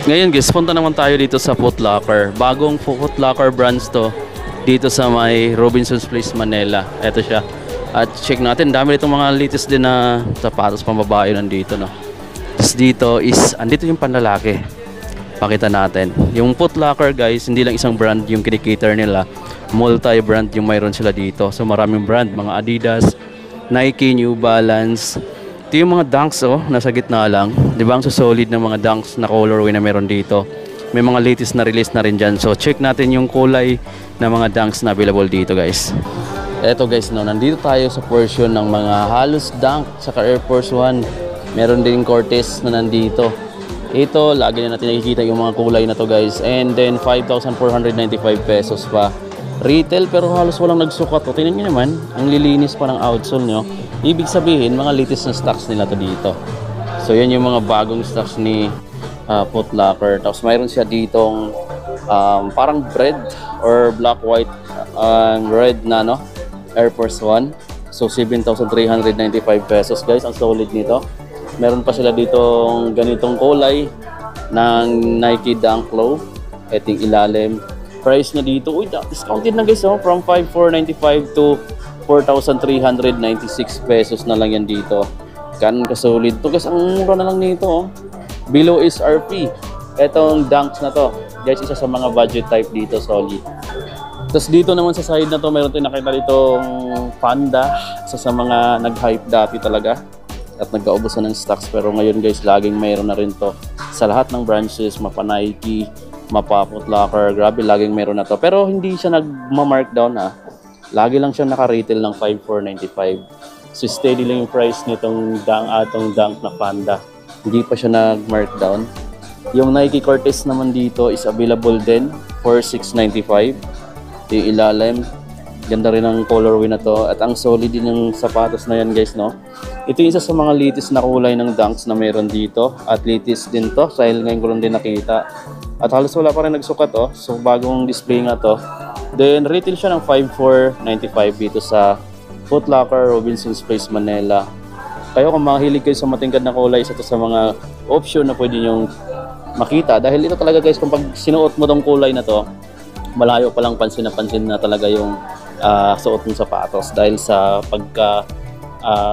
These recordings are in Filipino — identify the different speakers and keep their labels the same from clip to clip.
Speaker 1: Ngayon guys, punta naman tayo dito sa Foot Locker. Bagong Foot Locker branch to dito sa may Robinson's Place, Manila. Ito siya. At check natin, dami ditong mga latest din na sapatos pambabae nandito, no. Tapos dito is, andito yung panlalaki. Pakita natin. Yung Foot Locker guys, hindi lang isang brand yung kinikater nila. Multi-brand yung mayroon sila dito. So maraming brand, mga Adidas, Nike, New Balance. Ito yung mga Dunks, oh, nasa gitna lang. Di ba ang solid na mga Dunks na colorway na meron dito. May mga latest na release na rin dyan. So check natin yung kulay na mga Dunks na available dito guys. Eto guys, no, nandito tayo sa portion ng mga halos Dunk saka Air Force 1. Meron din Cortez na nandito. Ito, lagi na natin nakikita yung mga kulay na to guys. And then 5,495 pesos pa. Retail pero halos walang nagsukat. O, tingnan nyo naman, ang lilinis pa ng outsole nyo. Ibig sabihin, mga latest na stocks nila to dito. So yan yung mga bagong stocks ni Foot Locker. Tapos mayroon siya ditong parang red or black white red na, no, Air Force 1. So 7,395 pesos guys, ang solid nito. Meron pa sila ditong ganitong kulay ng Nike Dunk Low. Eting ilalim. Price na dito, uy, discounted na guys, oh, from 5,495 to 4,396 pesos na lang yan dito. Ganun ka-solid to guys, ang mura na lang nito, oh. Below is RP. Etong Dunks na to guys, isa sa mga budget type dito, solid. Tapos dito naman sa side na to, meron tayong nakita ditong Panda, isa sa mga nag-hype dati talaga at nagkaubusan ng stocks, pero ngayon guys, laging mayroon na rin to sa lahat ng branches, mapa Nike, mapa Foot Locker, grabe, laging meron na to. Pero hindi siya nagma-markdown, ha. Lagi lang siya naka-retail ng 5,495. So steady lang yung price nitong Dunk na Panda. Hindi pa siya nag-markdown. Yung Nike Cortez naman dito is available din for 695. Yung ilalim, ganda rin ang colorway na to. At ang solid din yung sapatos na yan guys, no. Ito yung isa sa mga latest na kulay ng Dunks na meron dito. At latest din to, dahil ngayon ko lang din nakita. At halos wala pa rin nagsukat, oh. So bagong display nga to. Then retail siya ng 5,495 dito sa Foot Locker, Robinson's Place, Manila. Kayo kung mahilig kayo sa matingkad na kulay, isa to sa mga option na pwede nyong makita. Dahil ito talaga guys, kung pag sinuot mo tong kulay na to, malayo pa lang pansin na talaga yung suot ng sapatos. Dahil sa pagka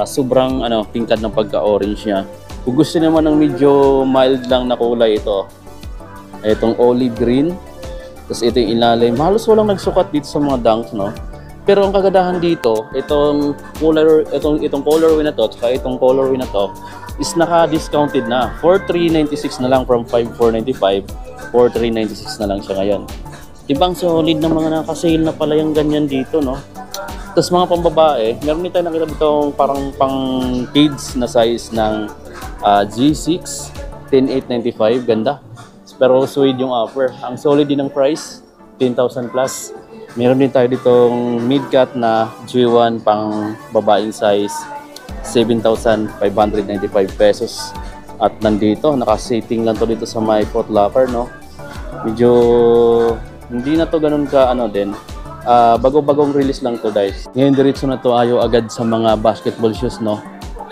Speaker 1: sobrang tingkad ng pagka-orange niya. Kung gusto naman ng medyo mild lang na kulay, ito. Itong olive green. Tapos ito yung ilalim. Halos walang nagsukat dito sa mga Dunks, no? Pero ang kagandahan dito, itong colorway na to, at itong colorway na to, is naka-discounted na. 4,396 na lang from 5,495. 4,396 na lang siya ngayon. Ibang solid na mga naka-sale na pala yung ganyan dito, no? Tapos mga pambabae, meron din tayo nakita ditong parang pang kids na size ng G6, 10,895, ganda. Pero suede yung upper. Ang solid din ng price, 10,000 plus. Meron din tayo ditong mid-cut na G1 pang babaeng size, 7,595 pesos. At nandito, naka-setting lang to dito sa my Foot Locker, no? Medyo hindi na to ganun ka din. Bago-bagong release lang to guys. Ngayon diretso na to ayo agad sa mga basketball shoes, no?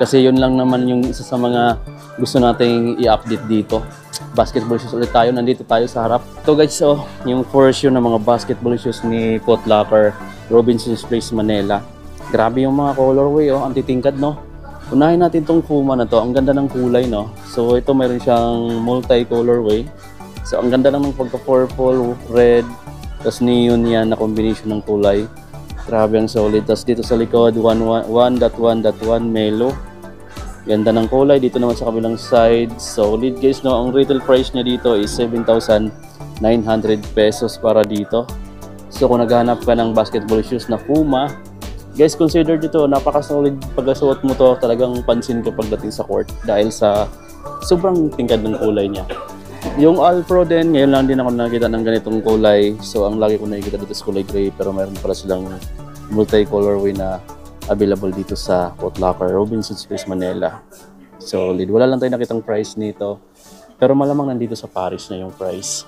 Speaker 1: Kasi yun lang naman yung isa sa mga gusto nating i-update dito. Basketball shoes ulit tayo. Nandito tayo sa harap. Ito guys, oh, yung version ng mga basketball shoes ni Foot Locker, Robinson's Place, Manila. Grabe yung mga colorway, oh, ang titingkad, no? Unahin natin tong Puma na to. Ang ganda ng kulay, no? So ito meron siyang multi-colorway. So ang ganda lang ng pagka-purple, red, tapos neon yan na combination ng kulay. Grabe ang solid. Tapos dito sa likod, 1.1.1 Melo. Ganda ng kulay. Dito naman sa kabilang side, solid guys, no? Ang retail price niya dito is 7,900 pesos para dito. So kung naghahanap ka ng basketball shoes na Puma, guys, consider dito, napaka-solid. Pagkasuot mo to, talagang pansin ka pagdating sa court dahil sa sobrang tingkad ng kulay niya. Yung All Pro din, ngayon lang din ako nakita ng ganitong kulay. So ang lagi ko nakikita dito sa kulay gray, pero mayroon pala silang multi-colorway na available dito sa Foot Locker, Robinson's Place, Manila. Solid. Wala lang tayo nakitang price nito, pero malamang nandito sa Paris na yung price.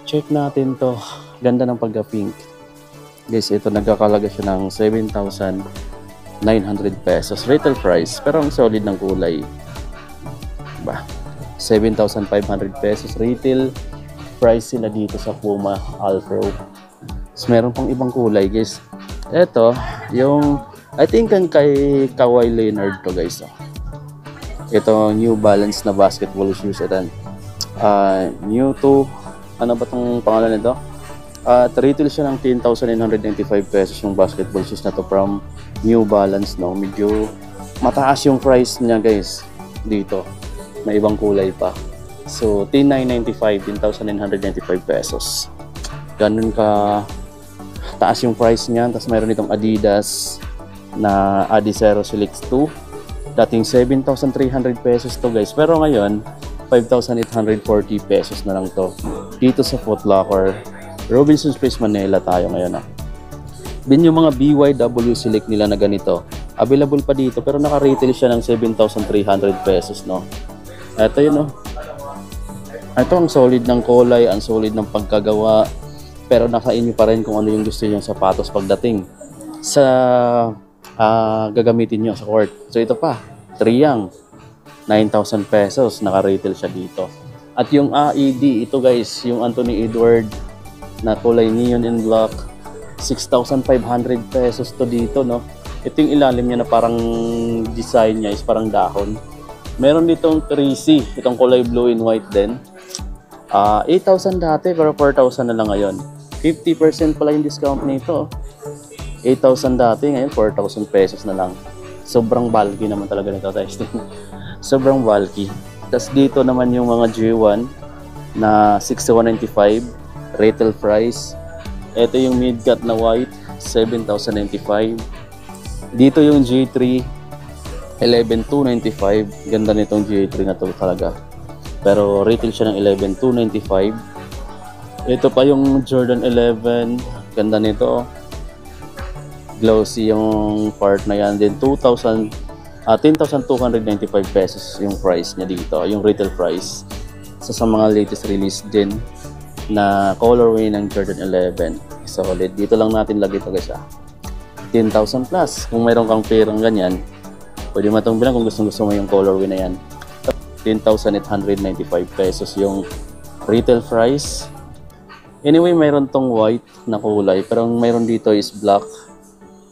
Speaker 1: Check natin to. Ganda ng pagka-pink. Guys, ito nagkakalaga siya ng 7,900 pesos retail price, pero ang solid ng kulay. Ba? 7,500 pesos. Retail price sila dito sa Puma Alpro. So, meron pang ibang kulay guys. Ito, yung I think ang kay Kawhi Leonard to guys. Ito New Balance na basketball shoes. Ito, new to, ano ba itong pangalan nito? Retail siya ng 10,995 pesos yung basketball shoes na to from New Balance, no? Medyo mataas yung price niya guys dito. May ibang kulay pa. So 10,995 pesos. Ganun ka taas yung price niya. Tapos mayroon itong Adidas na Adizero Select 2. Dating 7,300 pesos to guys. Pero ngayon 5,840 pesos na lang to. Dito sa Foot Locker, Robinsons Place, Manila tayo ngayon. Din yung mga BYW Select nila na ganito. Available pa dito pero naka-retail siya ng 7,300 pesos, no? Ito yun, no? Ito ang solid ng kulay, ang solid ng pagkagawa. Pero nasa inyo pa rin kung ano yung gusto nyo sapatos pagdating sa gagamitin nyo sa court. So ito pa, Triang, 9,000 pesos, naka-retail siya dito. At yung AED, ito guys, yung Anthony Edward na kulay neon in black, 6,500 pesos to dito, no? Ito yung ilalim niya na parang design niya is parang dahon. Meron ditong 3C, itong kulay blue and white din. 8,000 dati pero 4,000 na lang ngayon. 50% pala yung discount nito. 8,000 dati, ngayon 4,000 pesos na lang. Sobrang bulky naman talaga nito, guys. Sobrang bulky. Tapos dito naman yung mga G1 na 6,195 retail price. Ito yung mid-cut na white, 7,095. Dito yung G3, 11,295. Ganda nitong G3 na to talaga. Pero retail siya ng 11,295. Ito pa yung Jordan 11. Ganda nito. Glossy yung part na yan. Then 10,295 pesos yung price niya dito. Yung retail price. So sa mga latest release din na colorway ng Jordan 11. Solid. Dito lang natin lagi ito guys. 10,000 plus. Kung mayroon kang perang ganyan, pwede mo itong bilang kung gusto mo yung colorway na yan. 10,895 pesos yung retail price. Anyway, mayroon tong white na kulay. Pero ang mayroon dito is black.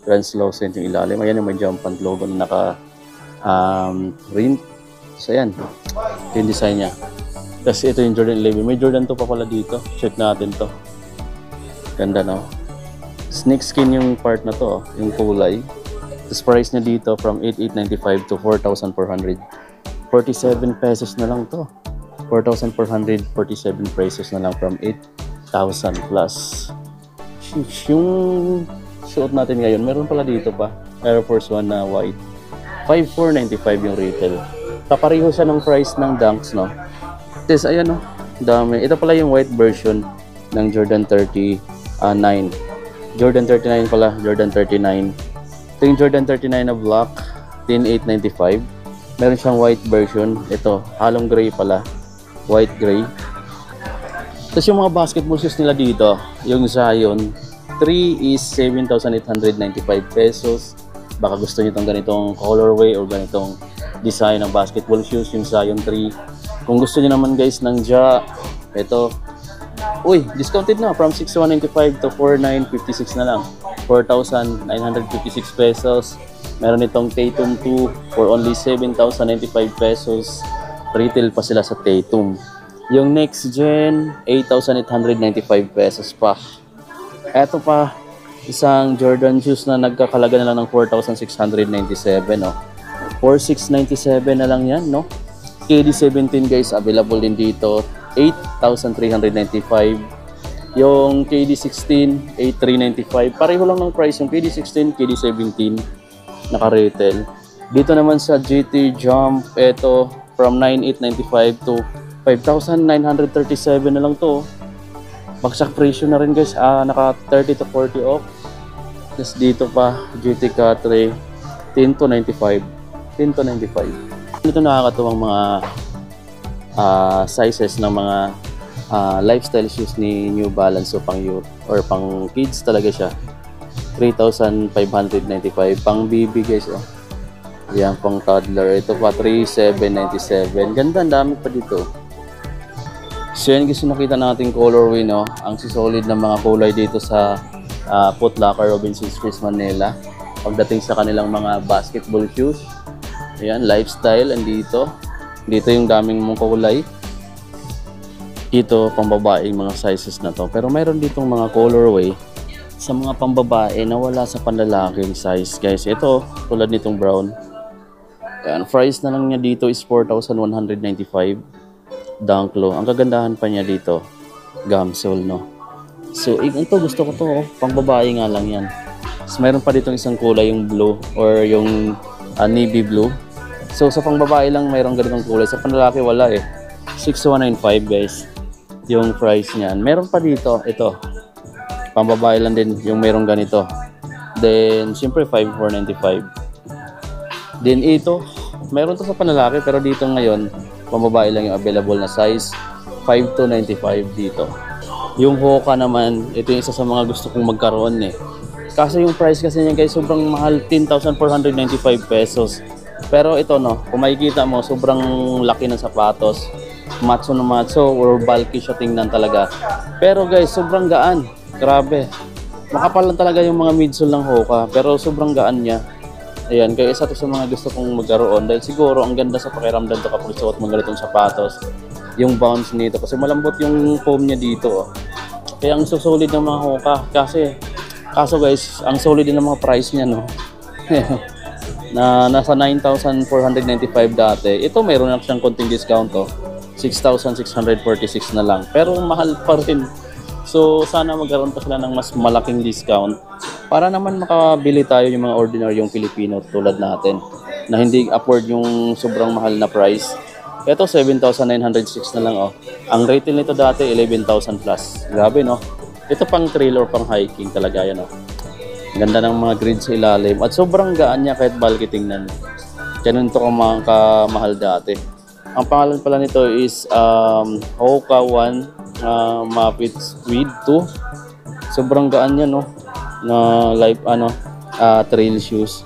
Speaker 1: Translucent yung ilalim. Ayan yung may jumpant logo na naka print. So ayan. Yung design niya. Kasi ito yung Jordan 11. May Jordan 2 pa pala dito. Check natin to. Ganda, no? Snake skin yung part na to. Yung kulay. Tapos price niya dito from 8,895 to 4,400. 47 pesos na lang to. 4,447 pesos na lang from 8,000 plus. Yung suot natin ngayon, meron pala dito pa. Air Force 1 na white. 5,495 yung retail. Kapareho siya ng price ng Dunks, no? Tapos ayan, no? Dami. Ito pala yung white version ng Jordan 39. Jordan 39 pala. Jordan 39. Ito yung Jordan 39 na black. 10,895. Meron siyang white version. Ito, halong gray pala. White gray. Tapos yung mga basketball shoes nila dito, yung Zion 3 is 7,895 pesos. Baka gusto nyo itong ganitong colorway or ganitong design ng basketball shoes, yung Zion 3. Kung gusto nyo naman guys ng Ja, ito, uy, discounted na from 6,195 to 4,956 na lang. 4,956 pesos. Meron itong Tatum 2 for only 7,095 pesos. Retail pa sila sa Tatum. Yung next gen, 8,895 pesos pa. Eto pa, isang Jordan shoes na nagkakalaga na lang ng 4,697, no? 4,697 na lang yan, no? KD17 guys, available din dito. 8,395. Yung KD16, 8,395. Pareho lang ng price yung KD16, KD17. Naka-retail. Dito naman sa GT Jump, ito from 9,895 to 5,937 na lang to. Bagsak presyo na rin guys. Naka 30 to 40 off. Tapos dito pa, GT K3, 10 to 95. 10 to 95. Ito nakakatuwang mga sizes ng mga lifestyle shoes ni New Balance o pang youth or pang kids talaga siya. 3,595 pang baby guys, oh. Yan, pang toddler. Ito pa, 3,797. Ganda, ang dami pa dito. So yan guys, nakita natin colorway, no? Ang sisolid ng mga kulay dito sa Foot Locker Robinsons Place Manila. Pagdating sa kanilang mga basketball shoes. Ayan, lifestyle, andito. Dito yung daming mong kulay. Ito, pambabaeng mga sizes na to. Pero mayroon ditong mga colorway sa mga pambabae na wala sa panlalaking size, guys. Ito, tulad nitong brown. Ayan, price na lang niya dito is 4,195. Dunk low. Ang kagandahan pa niya dito, gamsole, no? So, ito gusto ko to, oh. Pang babae nga lang yan. So, mayroon pa dito isang kulay, yung blue or yung navy blue. So, sa pang babae lang mayroong ganitong kulay. Sa panlalaki wala eh. 6,195 guys. Yung price niyan. Meron pa dito, ito. Pang babae lang din yung mayroong ganito. Then, siyempre 5,495. Then, ito. Meron to sa panlalaki pero dito ngayon, pambabae lang yung available na size, 5,295 dito. Yung Hoka naman, ito yung isa sa mga gusto kong magkaroon eh. Kasi yung price kasi niya guys, sobrang mahal, 10,495 pesos. Pero ito no, kung makikita mo, sobrang laki ng sapatos. Matso na matso or bulky siya tingnan talaga. Pero guys, sobrang gaan. Grabe. Makapal lang talaga yung mga midsole ng Hoka, pero sobrang gaan niya. Ayan, kaya isa to sa mga gusto kong magkaroon dahil siguro ang ganda sa pakiramdam to kapag suot mo ganitong sapatos. Yung bounce nito kasi malambot yung foam niya dito. Oh. Kaya ang solid ng mga Hoka kaso guys, ang solid din ng mga price niya no. Na nasa 9,495 dati. Ito mayroon na siyang konting discount to. 6,646 na lang. Pero mahal pa rin. So, sana magkaroon pa sila ng mas malaking discount para naman makabili tayo yung mga ordinaryong Pilipino tulad natin na hindi afford yung sobrang mahal na price. Ito, 7,906 na lang. Oh. Ang retail nito dati, 11,000 plus. Grabe, no? Ito pang trail or pang hiking talaga yan. Oh. Ganda ng mga grid sa ilalim. At sobrang gaan niya kahit bulky tingnan. Ganun ito kamahal dati. Ang pangalan pala nito is Hoka 1 Mapit Tweed 2. Sobrang gaan niya no na live trail shoes.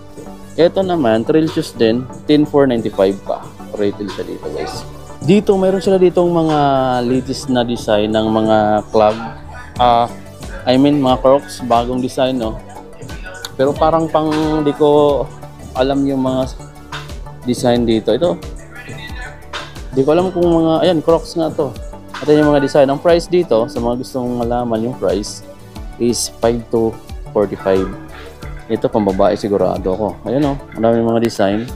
Speaker 1: Ito naman trail shoes din 10,495 pa. Retail siya dito guys. Dito mayroon sila ditong mga latest na design ng mga clog. Mga Crocs, bagong design no. Pero parang di ko alam yung mga design dito. Ito. Di ko alam kung mga ayan Crocs nga to. Ito yung mga design. Ang price dito, sa mga gustong malaman yung price, is 5,245. Ito, pambabae sigurado ako. Ayan o, ang dami mga design.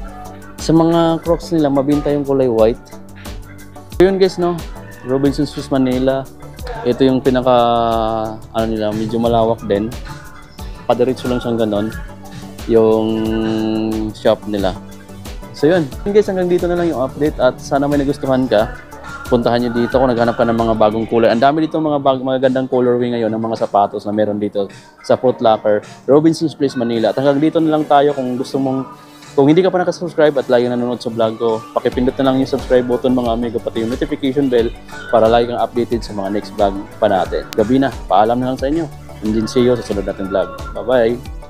Speaker 1: Sa mga Crocs nila, mabinta yung kulay white. So yun guys, no? Robinsons Place Manila. Ito yung pinaka, nila, medyo malawak din. Padiretso lang siyang ganon. Yung shop nila. So yun guys, hanggang dito na lang yung update. At sana may nagustuhan ka. Puntahan nyo dito kung naghanap ka ng mga bagong kulay. Ang dami dito mga gandang colorway ngayon ng mga sapatos na meron dito sa Foot Locker, Robinsons Place Manila. At hanggang dito na lang tayo. Kung gusto mong, kung hindi ka pa nakasubscribe at lagi nanonood sa vlog ko, pakipindot na lang yung subscribe button mga amigo, pati yung notification bell para lagi kang updated sa mga next vlog pa natin. Gabi na, paalam na lang sa inyo. And then see you sa sunod natin vlog. Bye bye!